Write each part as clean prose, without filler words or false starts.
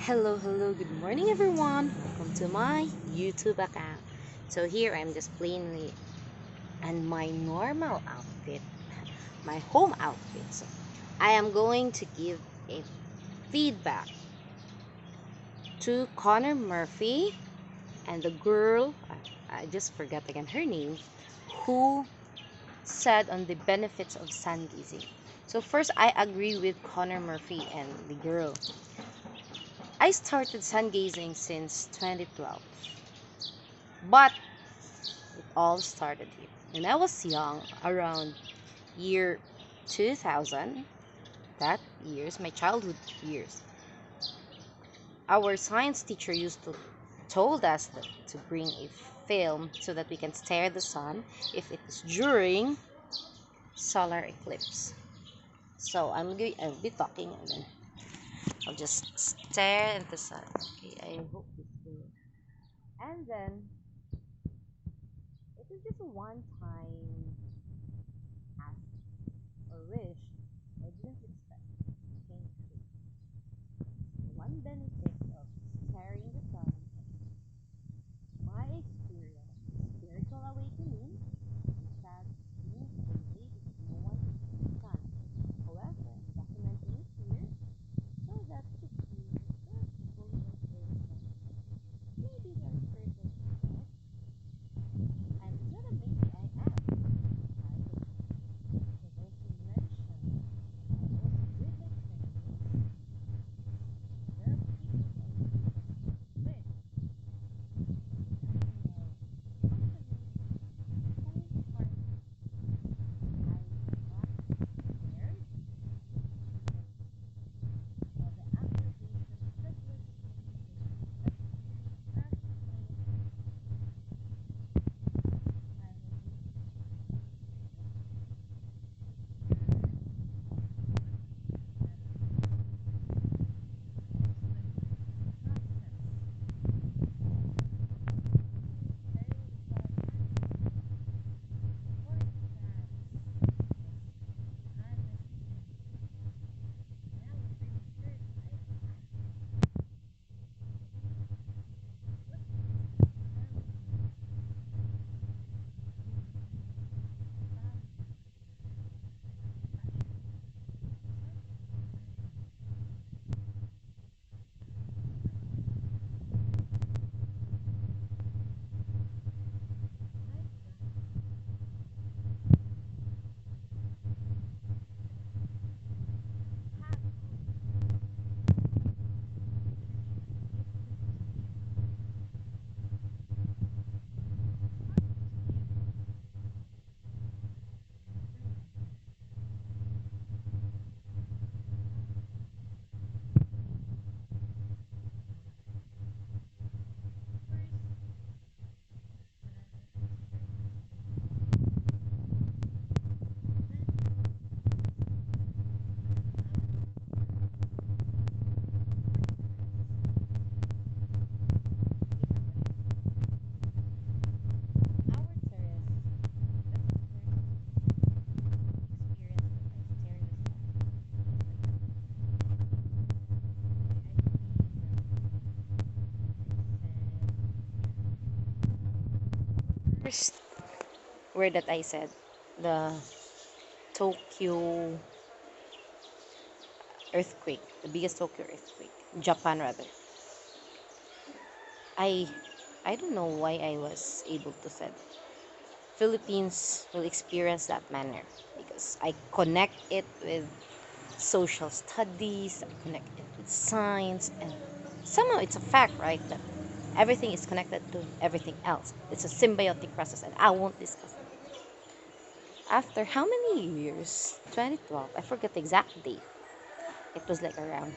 Hello, good morning everyone. Welcome to my YouTube account. So here I'm just plainly and my normal outfit, my home outfit. So I am going to give a feedback to Connor Murphy and the girl, I just forgot again her name, who said on the benefits of sun gazing. So first I agree with Connor Murphy and the girl. I started sun gazing since 2012, but it all started here. When I was young, around year 2000, that years, my childhood years, our science teacher used to told us that to bring a film so that we can stare at the sun if it is during solar eclipse. So I'll be talking and then I'll just stare at the sun. Okay, I hope this will. And then it is just a one time ask or wish I didn't expect came true. One benefit of staring the sun, my experience, spiritual awakening, is that being crazy is no one can sun. However, documenting it here so that to prove that people who are very sensitive, maybe they're spiritual people, and it's not a maybe I am. Right? Because also mentioned, also with my friends, there are people that live first word that I said, the Tokyo earthquake, the biggest Tokyo earthquake, Japan rather. I I don't know why I was able to say Philippines will experience that manner because I connect it with social studies, I connect it with science, and somehow it's a fact, right? That everything is connected to everything else. It's a symbiotic process, and I won't discuss it. After how many years? 2012. I forget the exact date. It was like around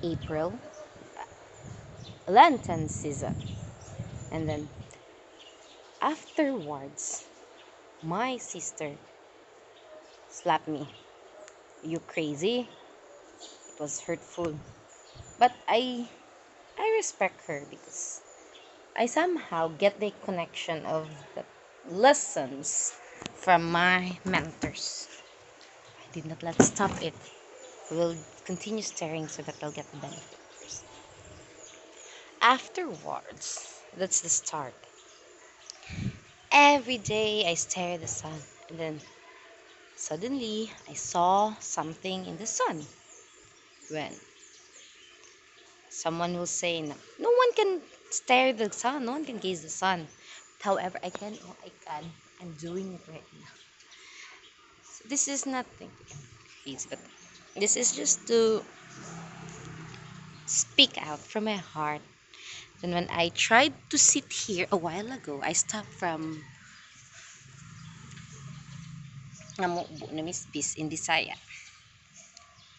April, Lenten season. And then afterwards, my sister slapped me. You crazy? It was hurtful. But I respect her because I somehow get the connection of the lessons from my mentors. I did not let stop it. We will continue staring so that I'll get the benefit first. afterwards, that's the start. Every day I stare at the sun, and then suddenly I saw something in the sun. When someone will say, no, no one can stare at the sun, no one can gaze the sun. However, I can, oh, I can. I'm doing it right now. So this is nothing crazy, but this is just to speak out from my heart. Then when I tried to sit here a while ago, I stopped from in Bisaya,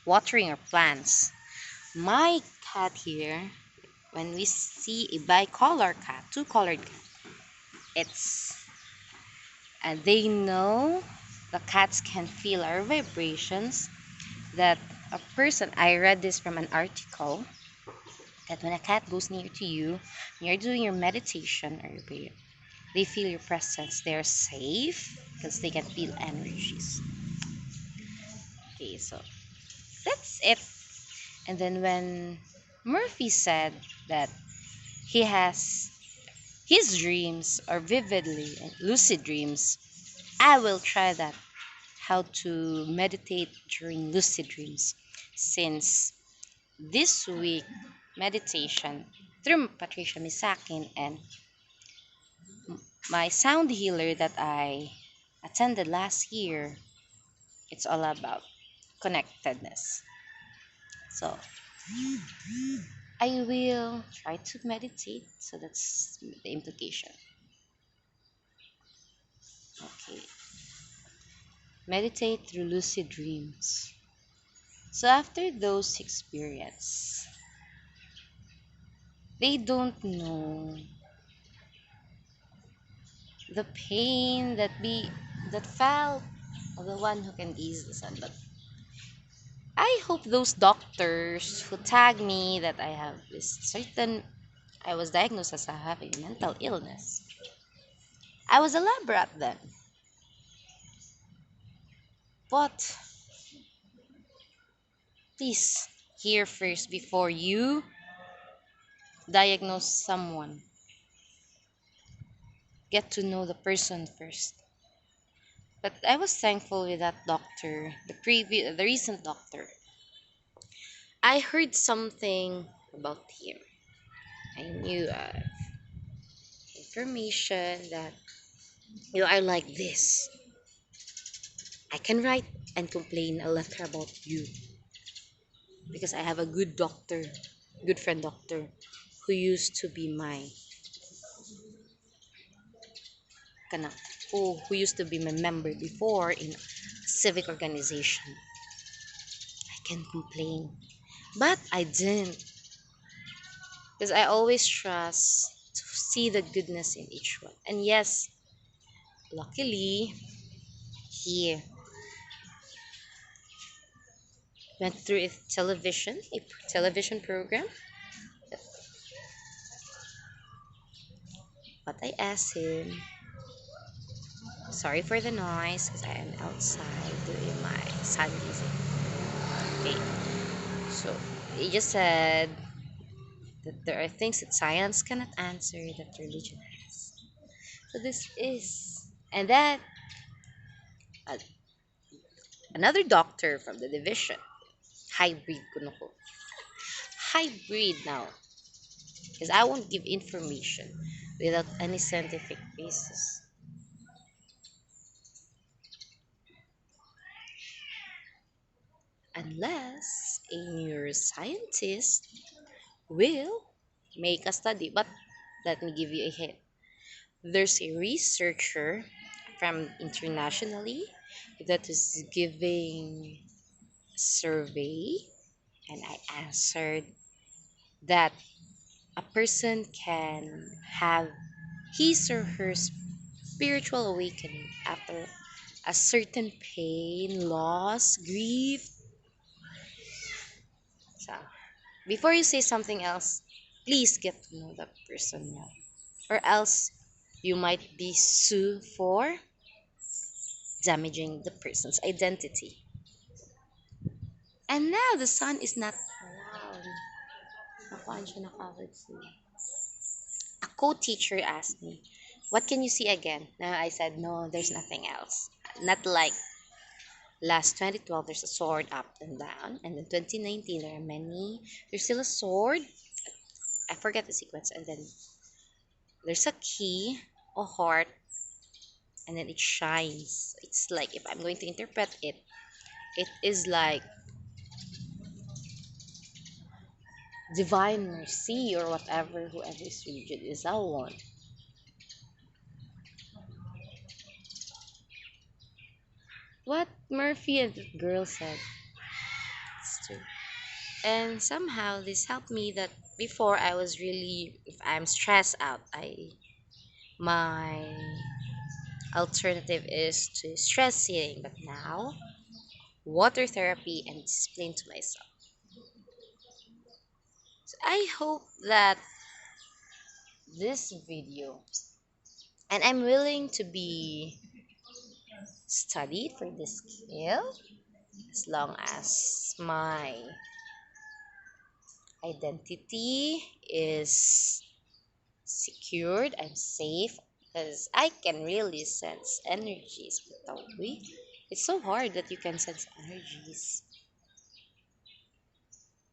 watering our plants. My cat here, when we see a bicolor cat, two-colored cat, it's and they know the cats can feel our vibrations. That a person, I read this from an article, that when a cat goes near to you, when you're doing your meditation or your prayer, they feel your presence. They're safe because they can feel energies. Okay, so that's it. And then when Murphy said that he has his dreams are vividly and lucid dreams, I will try that, how to meditate during lucid dreams, since this week meditation through Patricia Misakin and my sound healer that I attended last year, it's all about connectedness. So I will try to meditate. So that's the implication. Okay. Meditate through lucid dreams. So after those experience, they don't know the pain that felt of the one who can ease the sun. But I hope those doctors who tag me that I have this certain, I was diagnosed as having mental illness. I was a lab rat then. But please hear first before you diagnose someone. Get to know the person first. But I was thankful with that doctor, the recent doctor. I heard something about him. I knew information that you are like this. I can write and complain a letter about you because I have a good doctor, good friend doctor, who used to be my kana, who used to be my member before in a civic organization. I can complain, but I didn't, because I always trust to see the goodness in each one. And yes, luckily, he went through a television program. But I asked him, sorry for the noise, because I am outside doing my Sungazer. Okay, so he just said that there are things that science cannot answer that religion has. So this is, and that uh, another doctor from the division, hybrid kuno ko. Hybrid now, because I won't give information without any scientific basis. Unless a neuroscientist will make a study. But let me give you a hint. There's a researcher from internationally that is giving a survey, and I answered that a person can have his or her spiritual awakening after a certain pain, loss, grief. So before you say something else, please get to know that person well, or else you might be sued for damaging the person's identity. And now the sun is not around. Nakuhaan siya na covered siya. co-teacher asked me, "What can you see again?" Now I said, "No, there's nothing else. Not like last 2012, there's a sword up and down, and then 2019 there are many. There's still a sword. I forget the sequence, and then there's a key, a heart, and then it shines. It's like if I'm going to interpret it, it is like divine mercy or whatever, whoever is religion is that one." What Murphy and the girl said. It's true. And somehow this helped me that before I was really, if I'm stressed out, my alternative is to stress eating. But now, water therapy and discipline to myself. So I hope that this video, and I'm willing to be studied for this skill as long as my identity is secured and safe, because I can really sense energies without we. It's so hard that you can sense energies.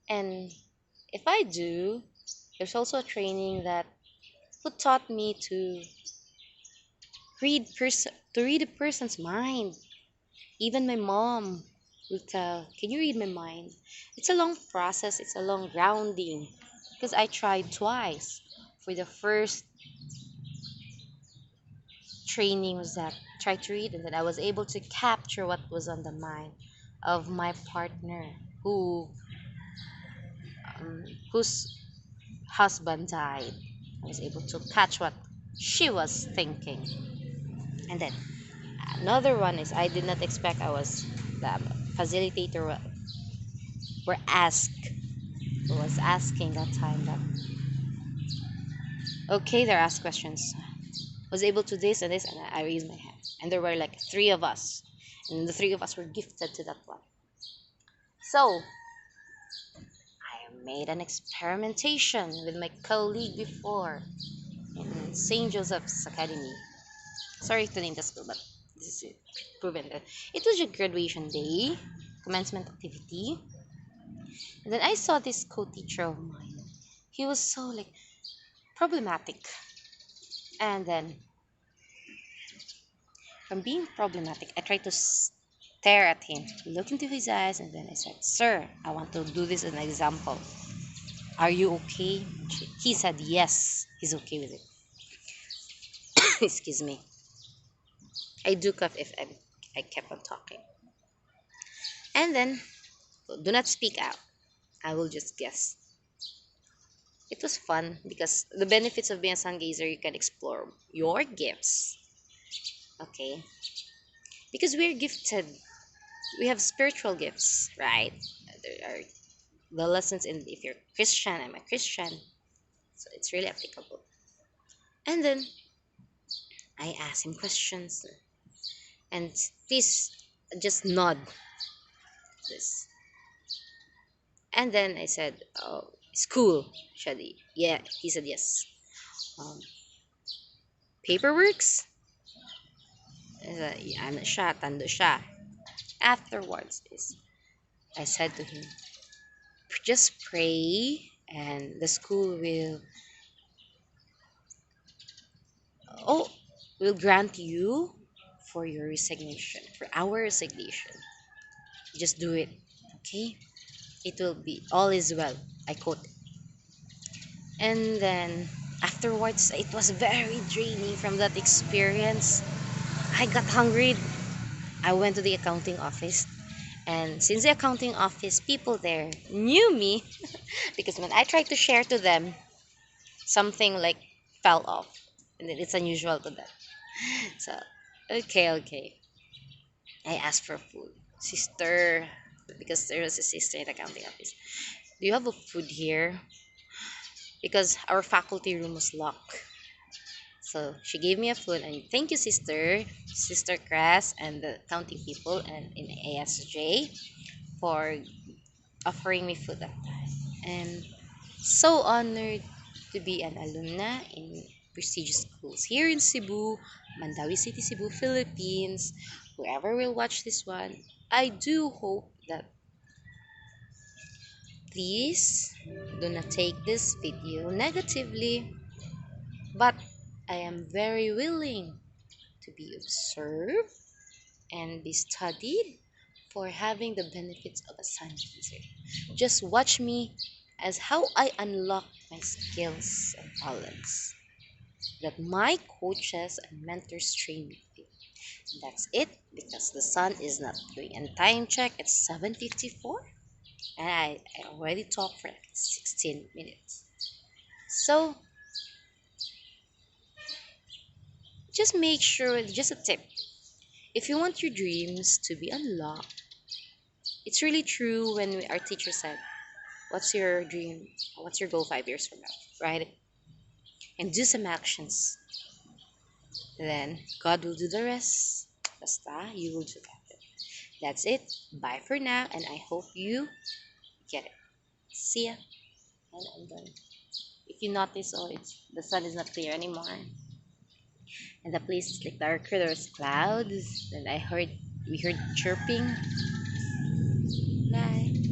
And if I do, there's also a training that who taught me to read a person's mind. Even my mom will tell, "Can you read my mind?" It's a long process, it's a long grounding, because I tried twice. For the first training was that try to read, and then I was able to capture what was on the mind of my partner um, whose husband died. I was able to catch what she was thinking. And then another one is I did not expect I was the facilitator were asked was asking that time that okay, they're asked questions. Was able to this and this, and I raised my hand. And there were like three of us. And the three of us were gifted to that one. So I made an experimentation with my colleague before in St. Joseph's Academy. Sorry to name the school, but this is it. Proven that it was your graduation day, commencement activity. And then I saw this co-teacher of mine. He was so like problematic. And then from being problematic, I tried to stare at him, look into his eyes, and then I said, "Sir, I want to do this as an example. Are you okay?" He said, "Yes, he's okay with it." Excuse me. I do cough if I kept on talking. And then, do not speak out. I will just guess. It was fun because the benefits of being a sun gazer, you can explore your gifts. Okay? Because we're gifted. We have spiritual gifts, right? There are the lessons in if you're Christian, I'm a Christian. So it's really applicable. And then I asked him questions. And please just nod this. And then I said, "Oh, school." Shadi. Yeah, he said yes. Paperworks? I said, "Yeah, ano siya, tando siya." Afterwards, I said to him, "Just pray and the school oh, will grant you for your resignation, for our resignation. Just do it, okay? It will be all is well." I quote. And then afterwards, it was very draining from that experience. I got hungry. I went to the accounting office. And since the accounting office people there knew me, because when I tried to share to them, something like fell off. And then it's unusual to them. So, okay. I asked for food. Sister, because there was a sister in the accounting office. "Do you have a food here?" Because our faculty room was locked. So she gave me a food, and thank you, Sister Crass, and the accounting people, and in ASJ for offering me food that time. And so honored to be an alumna in prestigious schools here in Cebu, Mandawi City, Cebu, Philippines. Whoever will watch this one, I do hope that please do not take this video negatively, but I am very willing to be observed and be studied for having the benefits of a Sungazer. Just watch me as how I unlock my skills and talents that my coaches and mentors train me with. That's it because the sun is not doing. And time check, it's 7:54, and I already talked for like 16 minutes. So just make sure, just a tip, if you want your dreams to be unlocked, it's really true when our teacher said, what's your dream? What's your goal 5 years from now? Right? And do some actions. Then God will do the rest. Basta, you will do that. That's it. Bye for now, and I hope you get it. See ya. And I'm done. If you notice, oh, the sun is not clear anymore, and the place is like darker. There's clouds, and we heard chirping. Bye.